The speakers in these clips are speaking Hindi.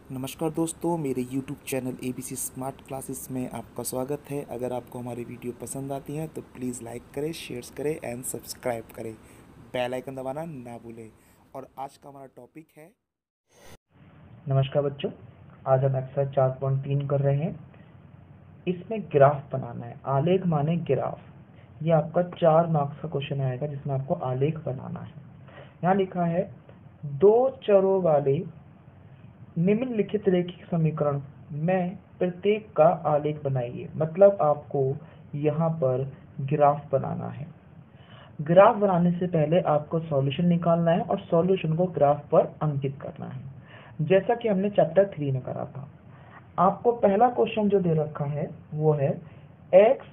नमस्कार दोस्तों, मेरे YouTube channel ABC smart classes में आपका स्वागत है। अगर आपको हमारी वीडियो पसंद आती हैं तो प्लीज़ लाइक करें, शेयर्स करें एंड सब्सक्राइब करें। बेल आइकन दबाना ना भूलें। और आज का हमारा टॉपिक है। नमस्कार बच्चों, आज हम एक्सरसाइज 4.3 कर रहे हैं। इसमें ग्राफ बनाना है। आलेख माने ग्राफ। ये आपका 4 मार्क्स का क्वेश्चन आएगा जिसमें आपको आलेख बनाना है। यहाँ लिखा है दो चरों वाले निम्नलिखित रैखिक समीकरण में प्रत्येक का आलेख बनाइए। मतलब आपको यहाँ पर ग्राफ बनाना है। ग्राफ बनाने से पहले आपको सॉल्यूशन निकालना है और सॉल्यूशन को ग्राफ पर अंकित करना है, जैसा कि हमने चैप्टर 3 में करा था। आपको पहला क्वेश्चन जो दे रखा है वो है x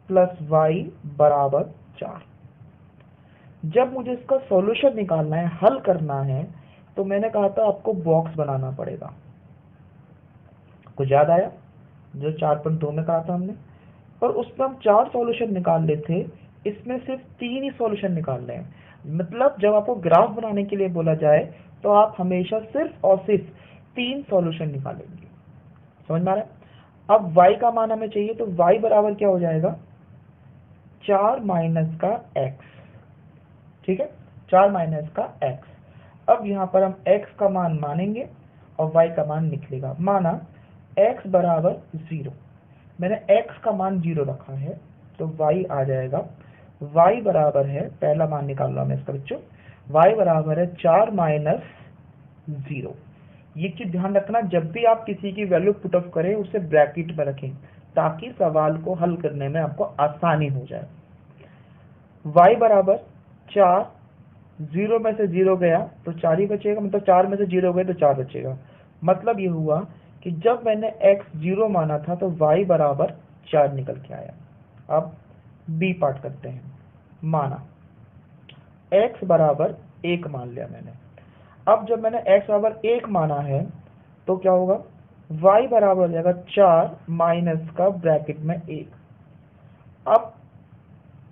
प्लस वाई बराबर 4। जब मुझे इसका सॉल्यूशन निकालना है, हल करना है, तो मैंने कहा था आपको बॉक्स बनाना पड़ेगा। कुछ याद आया? जो 4.2 में कहा था हमने, और उसमें हम 4 सॉल्यूशन निकाल लेते। इसमें सिर्फ 3 ही सॉल्यूशन निकाल रहे हैं। मतलब जब आपको ग्राफ बनाने के लिए बोला जाए तो आप हमेशा सिर्फ और सिर्फ 3 सॉल्यूशन निकालेंगे। समझ में आ रहा है? अब y का मान हमें चाहिए, तो y बराबर क्या हो जाएगा? 4 माइनस का x। ठीक है, 4 माइनस का x। अब यहाँ पर हम x का मान मानेंगे और y का मान निकलेगा। माना x बराबर 0। मैंने x का मान 0 रखा है, तो y आ जाएगा। y बराबर है, पहला मान निकाल रहा हूं मैं इसका बच्चों, y बराबर है 4 माइनस 0। ये चीज ध्यान रखना, जब भी आप किसी की वैल्यू पुट ऑफ करें उसे ब्रैकेट में रखें, ताकि सवाल को हल करने में आपको आसानी हो जाए। y बराबर 4, 0 में से 0 गया तो 4 ही बचेगा। मतलब 4 में से 0 गए तो 4 बचेगा। मतलब ये हुआ कि जब मैंने x 0 माना था तो y बराबर 4 निकल के आया। अब बी पार्ट करते हैं। माना x बराबर 1 मान लिया मैंने। अब जब मैंने x बराबर 1 माना है तो क्या होगा? y बराबर हो जाएगा 4 माइनस का ब्रैकेट में 1। अब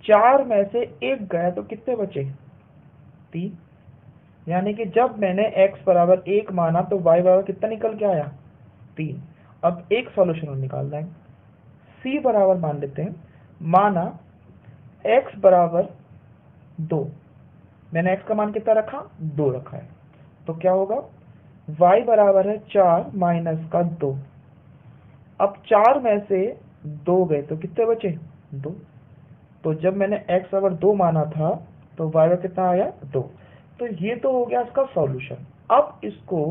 4 में से 1 गया तो कितने बचे? 3। यानी कि जब मैंने x बराबर 1 माना तो y बराबर कितना निकल के आया? 3। अब एक सॉल्यूशन और निकालना है। c बराबर मान लेते हैं। माना x बराबर 2। मैंने x का मान कितना रखा? 2 रखा है। तो क्या होगा? y बराबर है 4 माइनस का 2। अब 4 में से 2 गए तो कितने बचे? 2। तो जब मैंने x बराबर 2 माना था तो y बराबर कितना आया? 2। तो ये तो हो गया इसका सॉल्यूशन। अब इसको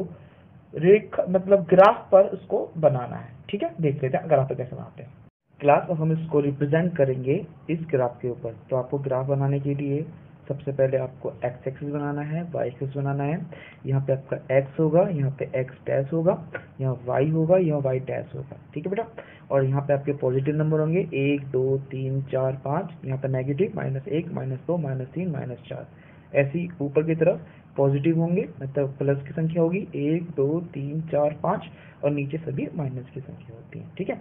रेखा मतलब ग्राफ पर इसको बनाना है। ठीक है, देख लेते हैं ग्राफ पर कैसे बनाते हैं। क्लास अब हम इसको रिप्रेजेंट करेंगे इस ग्राफ के ऊपर। तो आपको ग्राफ बनाने के लिए सबसे पहले आपको x एक्सिस बनाना है, y एक्सिस बनाना है। यहाँ पे आपका x होगा, यहाँ पे x डैश होगा, यहाँ y होगा, यहाँ y डैश होगा। ठीक है बेटा। और यहाँ पे आपके पॉजिटिव नंबर होंगे 1 2 3 4 5। यहाँ पे नेगेटिव -1 -2 -3 -4। ऐसे ही ऊपर की तरफ पॉजिटिव होंगे, मतलब प्लस की संख्या होगी 1 2 3 4 5, और नीचे सभी माइनस की संख्या होती है। ठीक है।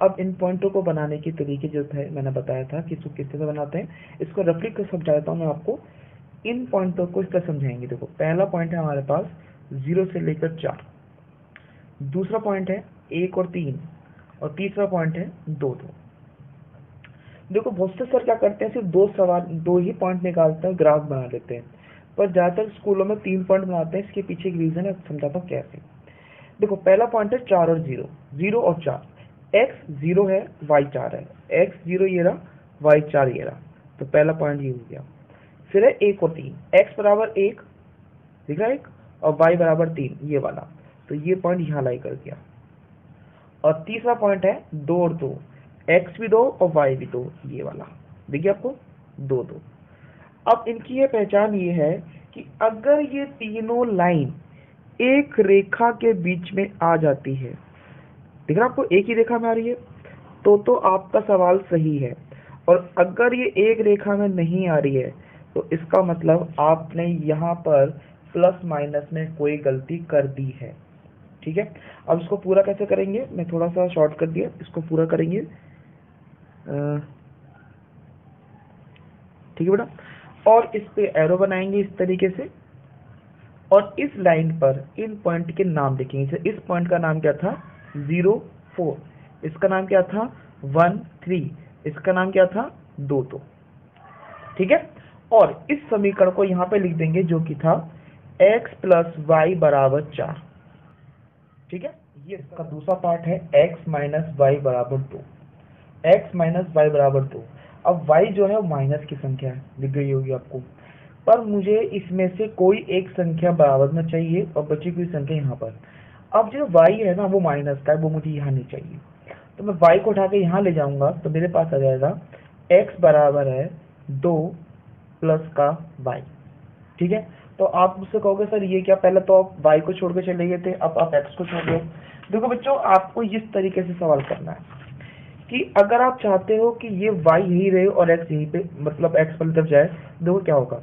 अब इन पॉइंटों को बनाने के तरीके जो थे मैंने बताया था कि इसको किस तरह से बनाते हैं। इसको रफली कर समझाता हूँ मैं आपको। इन पॉइंटों को इस तरह समझाएंगे। देखो, पहला पॉइंट है हमारे पास 0 से लेकर 4, दूसरा पॉइंट है 1 और 3, और तीसरा पॉइंट है 2 2। देखो, बहुत से सर क्या करते हैं, सिर्फ दो ही पॉइंट निकालते हैं, ग्राफ बना लेते हैं। पर ज्यादातर स्कूलों में 3 पॉइंट बनाते हैं। इसके पीछे एक रीजन है, समझाता हूँ कैसे। देखो, पहला पॉइंट है 4 और 0, 0 और 4। x 0 है, y 4 है। x 0 ये रहा, y 4 ये रहा। तो पहला पॉइंट ये हो गया। फिर है 1 और 3, x बराबर 1, दिख रहा है 1, और y बराबर 3, ये वाला। तो ये पॉइंट यहाँ लाई कर गया। और तीसरा पॉइंट है 2 और 2, x भी 2 और y भी 2, ये वाला। देखिए आपको 2 2। अब इनकी ये पहचान ये है कि अगर ये तीनों लाइन एक रेखा के बीच में आ जाती है, दिख रहा आपको, एक ही रेखा में आ रही है, तो आपका सवाल सही है। और अगर ये एक रेखा में नहीं आ रही है तो इसका मतलब आपने यहाँ पर प्लस माइनस में कोई गलती कर दी है। ठीक है। अब इसको पूरा कैसे करेंगे, मैं थोड़ा सा शॉर्ट कर दिया, इसको पूरा करेंगे। ठीक है बेटा। और इस पे एरो बनाएंगे इस तरीके से। और इस लाइन पर इन पॉइंट के नाम देखेंगे। इस पॉइंट का नाम क्या था 0 4, इसका नाम क्या था 1 3, इसका नाम क्या था 2 2। ठीक है, और इस समीकरण को यहाँ पे लिख देंगे जो कि था x प्लस वाई बराबर 4। ठीक है, ये इसका दूसरा पार्ट है x माइनस वाई बराबर 2, x माइनस वाई बराबर 2। अब y जो है वो माइनस की संख्या है, दिख गई होगी आपको, पर मुझे इसमें से कोई एक संख्या बराबर में चाहिए और बची हुई संख्या यहाँ पर। अब जो y है ना वो माइनस का है, वो मुझे यहाँ नहीं चाहिए, तो मैं y को उठा के यहाँ ले जाऊंगा तो मेरे पास आ जाएगा x बराबर है 2 प्लस का y। ठीक है, तो आप मुझसे कहोगे सर ये क्या, पहले तो आप y को छोड़ के चले गए थे, अब आप x को छोड़ रहे हो। देखो बच्चों, आपको इस तरीके से सवाल करना है कि अगर आप चाहते हो कि ये y यही रहे और x यहीं पे, मतलब x वाली तरफ जाए, देखो क्या होगा।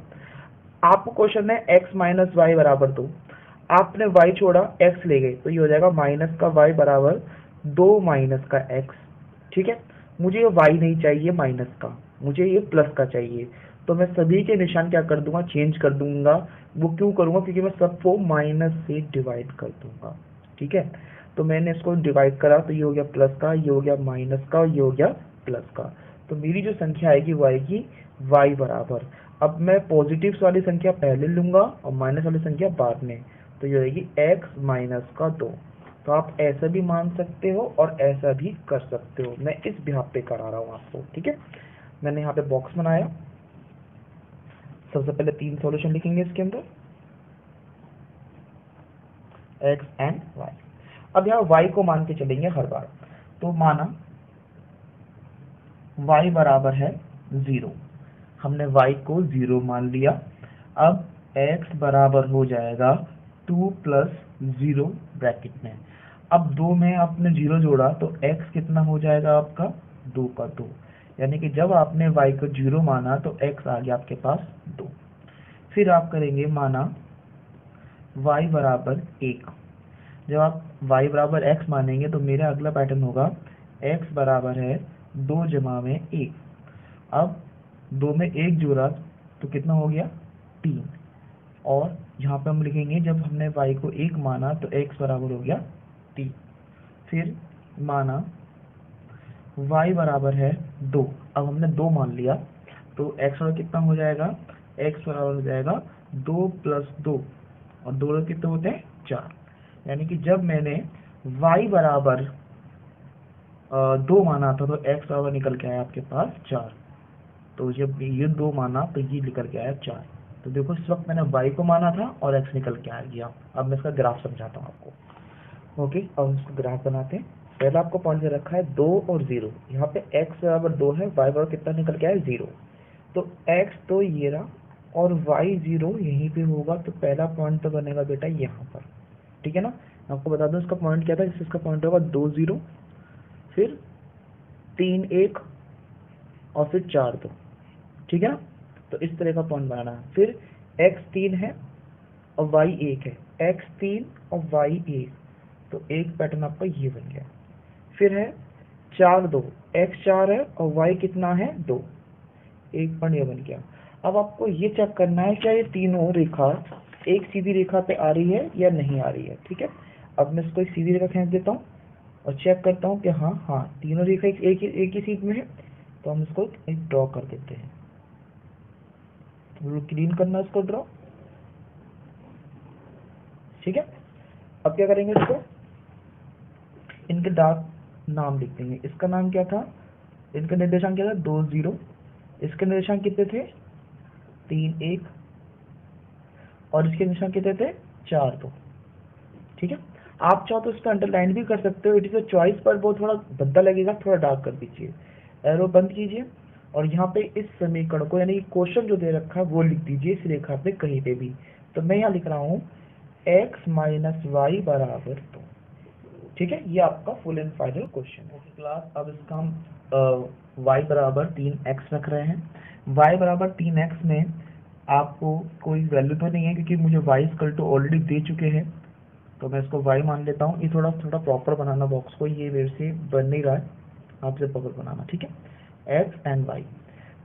आपको क्वेश्चन है x माइनस वाई बराबर 2, आपने y छोड़ा x ले गए, तो ये हो जाएगा माइनस का y बराबर 2 माइनस का x। ठीक है, मुझे ये y नहीं चाहिए माइनस का, मुझे ये प्लस का चाहिए, तो मैं सभी के निशान क्या कर दूंगा, चेंज कर दूंगा। वो क्यों करूंगा, क्योंकि मैं सबको माइनस से डिवाइड कर दूंगा। ठीक है, तो मैंने इसको डिवाइड करा तो ये हो गया प्लस का, ये हो गया माइनस का, ये हो गया प्लस का। तो मेरी जो संख्या आएगी वो आएगी y बराबर, अब मैं पॉजिटिव वाली संख्या पहले लूंगा और माइनस वाली संख्या बाद में, तो ये रहेगी x माइनस का 2। तो आप ऐसा भी मान सकते हो और ऐसा भी कर सकते हो, मैं इस बिहाफ पे करा रहा हूँ आपको। ठीक है, मैंने यहाँ पे बॉक्स बनाया, सबसे पहले 3 सॉल्यूशन लिखेंगे इसके अंदर x एंड y। अब यहाँ y को मान के चलेंगे हर बार, तो माना y बराबर है 0, हमने y को 0 मान लिया। अब x बराबर हो जाएगा 2 प्लस 0 ब्रैकेट में, अब 2 में आपने 0 जोड़ा तो x कितना हो जाएगा आपका 2 का 2, यानी कि जब आपने y को 0 माना तो x आ गया आपके पास 2। फिर आप करेंगे माना y बराबर 1, जब आप y बराबर x मानेंगे तो मेरा अगला पैटर्न होगा x बराबर है 2 जमा में 1। अब 2 में 1 जोड़ा तो कितना हो गया 3, और यहाँ पे हम लिखेंगे जब हमने y को 1 माना तो x बराबर हो गया 3। फिर माना y बराबर है 2, अब हमने 2 मान लिया तो x बराबर कितना हो जाएगा, x बराबर हो जाएगा 2 प्लस 2, और 2 कितने होते हैं 4, यानी कि जब मैंने y बराबर 2 माना था तो x बराबर निकल के आया आपके पास 4, तो जब ये 2 माना तो ये निकल के आया 4। तो देखो इस वक्त मैंने y को माना था और x निकल के आ गया। अब मैं इसका ग्राफ समझाता हूँ आपको। ओके, अब इसको ग्राफ बनाते हैं। पहला आपको पॉइंट दे रखा है 2 और 0, यहाँ पे x बराबर 2 है, y बराबर कितना निकल के आया 0, तो x तो ये रहा और y 0 यहीं पे होगा, तो पहला पॉइंट तो बनेगा बेटा यहाँ पर। ठीक है ना, आपको बता दूं इसका पॉइंट क्या था, इसका पॉइंट होगा 2 0, फिर 3 1 और फिर 4 2। ठीक है ना, तो इस तरह का पॉइंट बनाना है। फिर x 3 है और y 1 है, x 3 और y 1, तो एक पैटर्न आपका ये बन गया। फिर है 4 2, x 4 है और y कितना है 2, एक पॉइंट ये बन गया। अब आपको ये चेक करना है क्या ये तीनों रेखा एक सीधी रेखा पे आ रही है या नहीं आ रही है। ठीक है, अब मैं इसको एक सीधी रेखा खींच देता हूँ और चेक करता हूँ कि हाँ तीनों रेखा एक ही सीध में है, तो हम इसको एक ड्रॉ कर देते हैं। तो क्लीन करना इसको ड्रॉ। ठीक है, अब क्या करेंगे, इसको इनके डार्क नाम लिख देंगे। इसका नाम क्या था, इनका निर्देशांक क्या था 2 0, इसके निर्देशांक कितने थे 3 1, और इसके निर्देशांक कितने थे 4 2। ठीक है, आप चाहो तो इसको अंडरलाइन भी कर सकते हो, इट इज अ चॉइस, पर वो थोड़ा भद्दा लगेगा, थोड़ा डार्क कर दीजिए, एरो बंद कीजिए और यहाँ पे इस समीकरण को यानी क्वेश्चन जो दे रखा है वो लिख दीजिए इस रेखा पे कहीं पे भी। तो मैं यहाँ लिख रहा हूँ x माइनस वाई बराबर 2। ठीक है, ये आपका फुल एंड फाइनल क्वेश्चन है। ओके क्लास, अब इसका हम y बराबर 3x रख रहे हैं। y बराबर 3x में आपको कोई वैल्यू तो नहीं है क्योंकि मुझे y इक्वल टू ऑलरेडी दे चुके हैं, तो मैं इसको y मान लेता हूँ। ये थोड़ा प्रॉपर बनाना बॉक्स को, ये मेरे से बन नहीं रहा है, आपसे प्रॉपर बनाना। ठीक है, x एंड y।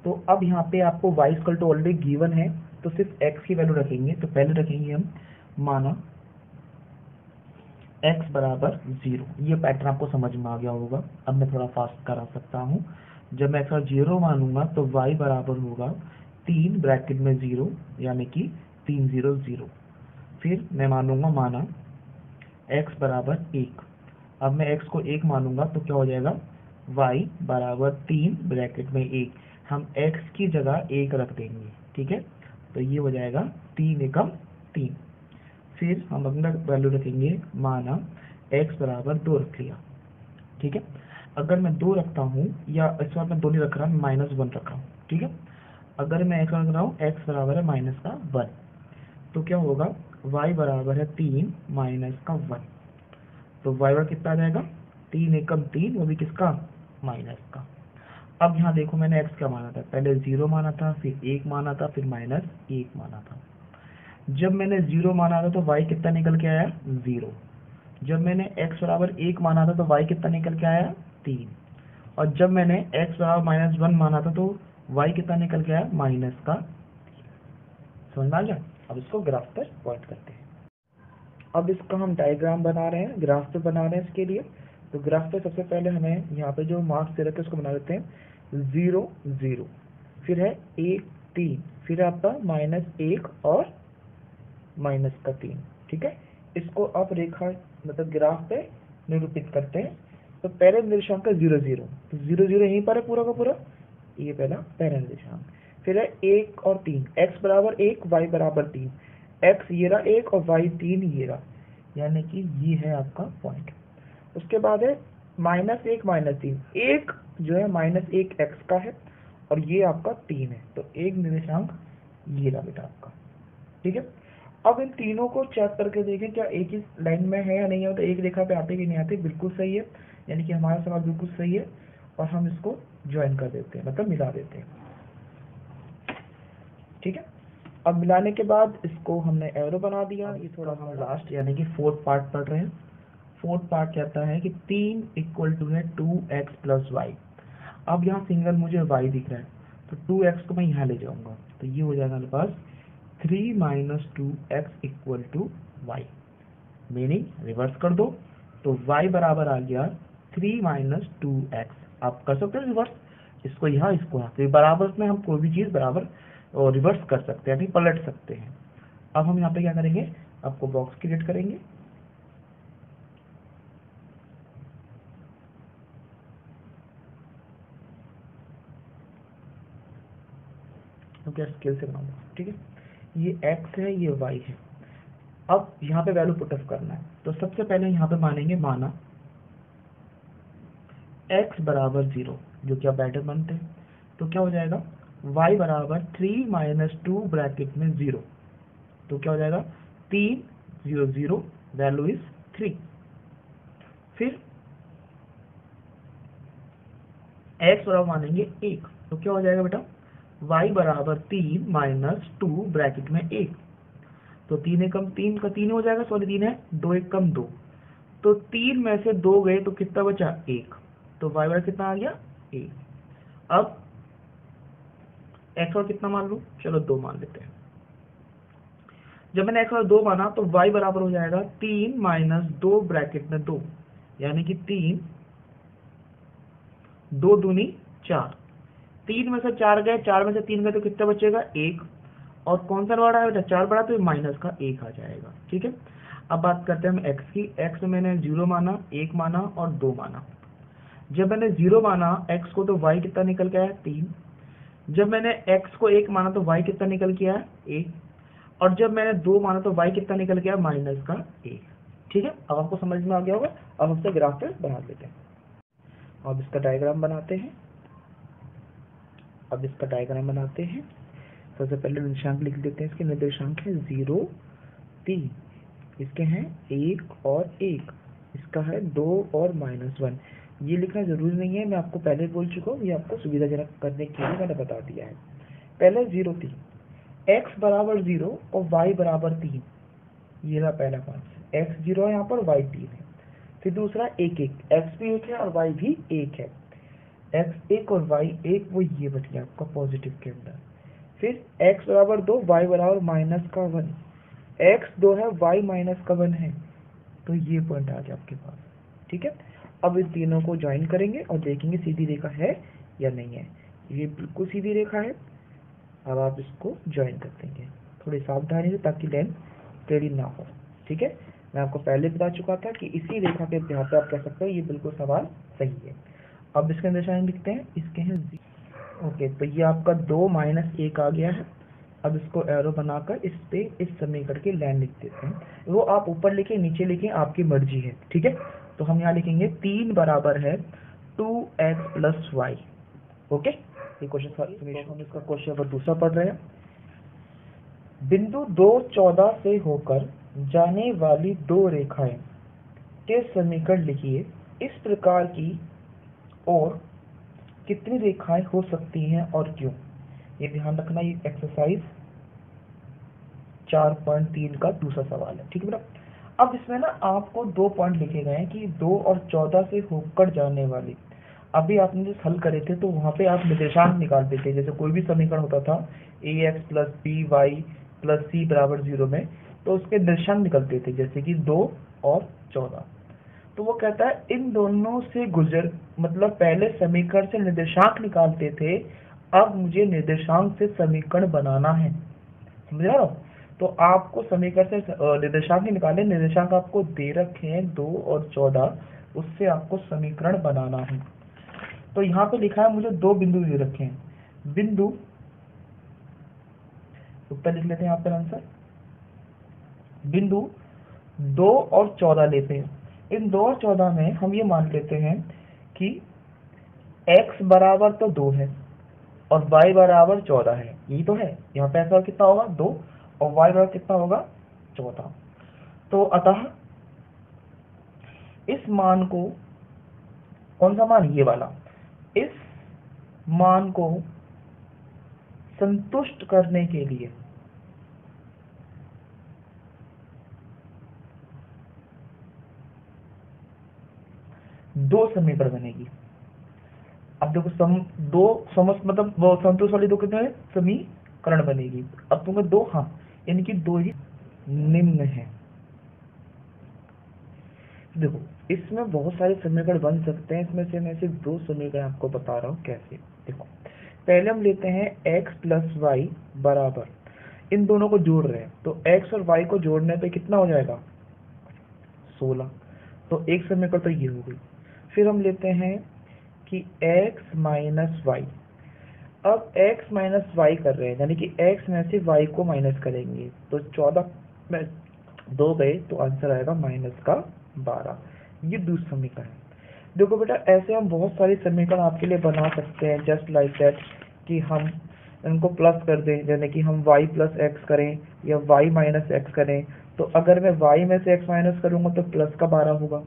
तो अब यहाँ पे आपको y equal to already given है, तो सिर्फ x की वैल्यू रखेंगे। तो पहले रखेंगे हम माना x बराबर 0। ये पैटर्न आपको समझ में आ गया होगा। अब मैं थोड़ा फास्ट करा सकता हूँ। जब मैं x का 0 मानूंगा तो y बराबर होगा 3 ब्रैकेट में 0 यानी कि 3 0 0। फिर मैं मानूंगा माना x बराबर 1। अब मैं x को 1 मानूंगा तो क्या हो जाएगा, y बराबर 3 ब्रैकेट में 1। हम x की जगह 1 रख देंगे, ठीक है। तो ये हो जाएगा 3 एकम 3। फिर हम अपना वैल्यू रखेंगे, माना x बराबर 2 रख लिया, ठीक है। अगर मैं 2 रखता हूँ, या इस बार मैं 2 नहीं रख रहा, मैं -1 रख रहा हूँ, ठीक है। अगर मैं x रख रहा हूँ, x बराबर है -1, तो क्या होगा, y बराबर है 3 -1। तो y बराबर कितना आ जाएगा, 3 एकम 3, वो भी किसका, माइनस का। अब यहाँ देखो मैंने x क्या माना था, पहले 0 माना था, फिर 1 माना था, फिर -1 माना था। जब मैंने 0 माना था तो y कितना निकल के आया, 0। जब मैंने x बराबर 1 माना था तो y कितना निकल के आया, 3। और जब मैंने x बराबर -1 माना था तो y कितना निकल के आया, माइनस का। समझ में आ गया। अब इसको ग्राफ पर पॉइंट करते हैं। अब इसका हम डायग्राम बना रहे हैं, ग्राफ पे बना रहे हैं इसके लिए। तो ग्राफ पे सबसे पहले हमें यहाँ पे जो मार्क्स दे रखे हैं उसको बना देते हैं 0 0, फिर है 1 3, फिर आपका -1 और -3, ठीक है। इसको आप रेखा मतलब ग्राफ पे निरूपित करते हैं। तो पहले निर्देशांक है 0 0, तो 0 0 यहीं पर है पूरा का पूरा, ये पहला निर्देशांक। फिर है 1 और 3, x बराबर 1 y बराबर 3, x ये रहा 1 और y 3 ये रहा, यानी कि ये है आपका पॉइंट। उसके बाद है -1 -3, एक जो है -1 x का है और ये आपका 3 है, तो एक निर्देशांक ये रहा बेटा आपका, ठीक है। अब इन तीनों को चेक करके देखें क्या एक ही लाइन में है या नहीं है, तो एक रेखा पे आते कि नहीं आते, बिल्कुल सही है, यानी कि हमारा सवाल बिल्कुल सही है। और हम इसको ज्वाइन कर देते हैं, मतलब मिला देते हैं, ठीक है। अब मिलाने के बाद इसको हमने एरो बना दिया। ये थोड़ा हम लास्ट यानी कि फोर्थ पार्ट पढ़ रहे हैं। फोर्थ पार्ट कहता है कि 3 इक्वल टू है 2x प्लस वाई। अब यहाँ सिंगल मुझे y दिख रहा है, तो 2x को मैं यहाँ ले जाऊंगा, तो ये हो जाएगा मेरे पास 3 minus 2x equal to Y. Meaning reverse कर दो, तो y बराबर आ गया 3 माइनस 2x। आप कर सकते हो रिवर्स, इसको यहाँ इसको यहाँ, तो बराबर में हम कोई भी चीज़ बराबर और रिवर्स कर सकते हैं, यानी पलट सकते हैं। अब हम यहाँ पे क्या करेंगे, आपको बॉक्स क्रिएट करेंगे, तो क्या स्केल से बनाऊंगा, ठीक है। ये x है, ये y है। अब यहाँ पे वैल्यू पुट अप करना है, तो सबसे पहले यहाँ पे मानेंगे, माना x बराबर 0, जो कि आप बैटर बनते हैं, तो क्या हो जाएगा, y बराबर 3 माइनस 2 ब्रैकेट में 0, तो क्या हो जाएगा 3 0 0, वैल्यू इज 3। फिर x बराबर मानेंगे 1, तो क्या हो जाएगा बेटा, y बराबर 3 माइनस 2 ब्रैकेट में 1, तो 3 एकम 3 का 3 हो जाएगा, सॉरी 3 है, 2 एकम 2, तो 3 में से 2 गए तो कितना बचा, 1, तो y बराबर कितना आ गया, 1। अब x और कितना मान लूं, चलो 2 मान लेते हैं। जब मैंने x और 2 माना तो y बराबर हो जाएगा 3 माइनस 2 ब्रैकेट में 2, यानी कि 3 2 दूनी 4, 3 में से 4 गए, 4 में से 3 गए तो कितना बचेगा, 1, और कौन सा बड़ा है बेटा, 4 बड़ा, तो माइनस का 1 आ जाएगा, ठीक है। अब बात करते हैं हम x की। x में मैंने 0 माना, 1 माना और 2 माना। जब मैंने 0 माना x को, तो y कितना निकल के आया, 3। जब मैंने x को 1 माना तो y कितना निकल के आया, 1। और जब मैंने 2 माना तो y कितना निकल के आया, माइनस का 1, ठीक है। अब आपको समझ में आ गया होगा। अब हमसे ग्राफ पे बना लेते हैं। अब इसका डायग्राम बनाते हैं। सबसे पहले निर्देशांक लिख देते हैं। इसके निर्देशांक है 0 3, इसके हैं 1 और 1, इसका है 2 और -1। ये लिखना जरूरी नहीं है, मैं आपको पहले बोल चुका हूँ, ये आपको सुविधाजनक करने के लिए मैंने बता दिया है। पहले 0 3, x बराबर 0 और y बराबर 3, ये रहा पहला कॉन्सेप्ट, x 0 है यहाँ पर, y 3 है। फिर दूसरा 1 1, x भी 1 है और y भी 1 है, x 1 और y 1, वो ये बच गया आपका पॉजिटिव के अंदर। फिर x बराबर 2, y बराबर -1, x 2 है, y माइनस का 1 है, तो ये पॉइंट आ गया आपके पास। ठीक है, अब इन तीनों को ज्वाइन करेंगे और देखेंगे सीधी रेखा है या नहीं है। ये बिल्कुल सीधी रेखा है। अब आप इसको ज्वाइन कर देंगे थोड़ी सावधानी से, ताकि लाइन टेढ़ी ना हो। ठीक है, मैं आपको पहले बता चुका था कि इसी रेखा के यहाँ पे आप कह सकते हो ये बिल्कुल सवाल सही है। अब इसके निशान लिखते हैं, इसके हैं ओके, तो ये आपका 2 माइनस 1 आ गया है। अब इसको एरो बनाकर इस पे इस समीकरण की लाइन लिख देते हैं। वो आप ऊपर लिखे नीचे लिखे आपकी मर्जी है। ठीक है, तो हम यहाँ लिखेंगे 3 बराबर है 2x प्लस वाई। ओके, ये क्वेश्चन हम इसका क्वेश्चन नंबर दूसरा पढ़ रहे हैं। बिंदु 2 14 से होकर जाने वाली दो रेखाएं के समीकरण लिखिए। इस प्रकार की और कितनी रेखाएं हो सकती हैं और क्यों। ये ध्यान रखना, ये एक्सरसाइज 4.3 का दूसरा सवाल है। ठीक है बेटा, अब इसमें ना आपको 2 पॉइंट लिखे गए हैं कि 2 और 14 से होकर जाने वाली। अभी आपने जो हल करे थे तो वहां पे आप निर्देशांक निकालते थे। जैसे कोई भी समीकरण होता था ax plus B Y plus C बराबर 0 में, तो उसके निर्देशांक निकलते थे, जैसे कि 2 और 14। तो वो कहता है इन दोनों से गुजर, मतलब पहले समीकरण से निर्देशांक निकालते थे, अब मुझे निर्देशांक से समीकरण बनाना है। समझ रहे हो? तो आपको समीकरण से निर्देशांक ही निकाले, निर्देशांक आपको दे रखे हैं 2 और 14, उससे आपको समीकरण बनाना है। तो यहाँ पे लिखा है मुझे 2 बिंदु दे रखे हैं। बिंदु उत्तर लिख लेते हैं यहाँ पर आंसर। बिंदु 2 और 14 लेते हैं। इन 2 और 14 में हम ये मान लेते हैं कि x बराबर तो 2 है और y बराबर 14 है। ये तो है, यहाँ पे ऐसा कितना होगा 2 और y बराबर कितना होगा 14। तो अतः इस मान को, कौन सा मान, ये वाला, इस मान को संतुष्ट करने के लिए दो समीकरण बनेगी। अब देखो दो मतलब वो संतुष्ट वाली दो कितने समीकरण बनेगी। अब तुम्हें दो, हाँ, इनकी 2 ही निम्न है। देखो इसमें बहुत सारे समीकरण बन सकते हैं, इसमें से मैं सिर्फ 2 समीकरण आपको बता रहा हूँ कैसे। देखो पहले हम लेते हैं x प्लस वाई बराबर, इन दोनों को जोड़ रहे हैं, तो x और y को जोड़ने पे कितना हो जाएगा 16। तो एक समीकरण तो ये हो गई। फिर हम लेते हैं कि x माइनस वाई। अब x माइनस वाई कर रहे हैं, यानी कि x में से y को माइनस करेंगे, तो 14 में 2 गए तो आंसर आएगा माइनस का 12। ये दूसरा समीकरण है। देखो बेटा, ऐसे हम बहुत सारे समीकरण आपके लिए बना सकते हैं, जस्ट लाइक दैट, कि हम इनको प्लस कर दें, यानी कि हम y प्लस एक्स करें या y माइनस एक्स करें। तो अगर मैं y में से x माइनस करूंगा तो प्लस का 12 होगा।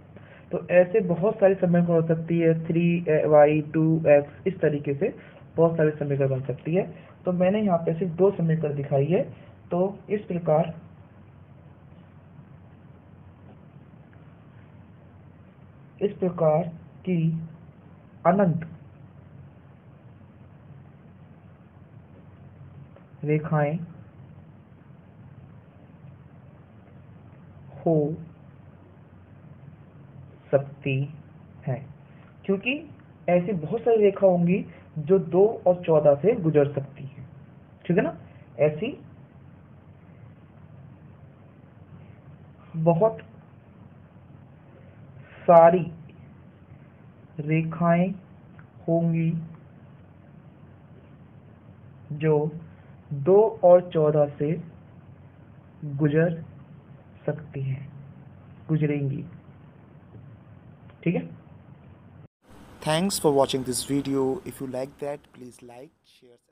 तो ऐसे बहुत सारी समीकरण हो सकती है, 3y 2x, इस तरीके से बहुत सारे समीकरण बन सकती है। तो मैंने यहाँ पे सिर्फ 2 समीकरण दिखाई है। तो इस प्रकार की अनंत रेखाएं हो सकती हैं, क्योंकि ऐसी बहुत सारी रेखा होंगी जो 2 और 14 से गुजर सकती हैं। ठीक है ना, ऐसी बहुत सारी रेखाएं होंगी जो 2 और 14 से गुजर सकती हैं, गुजरेंगी। ठीक है। Thanks for watching this video. If you like that, please like, share.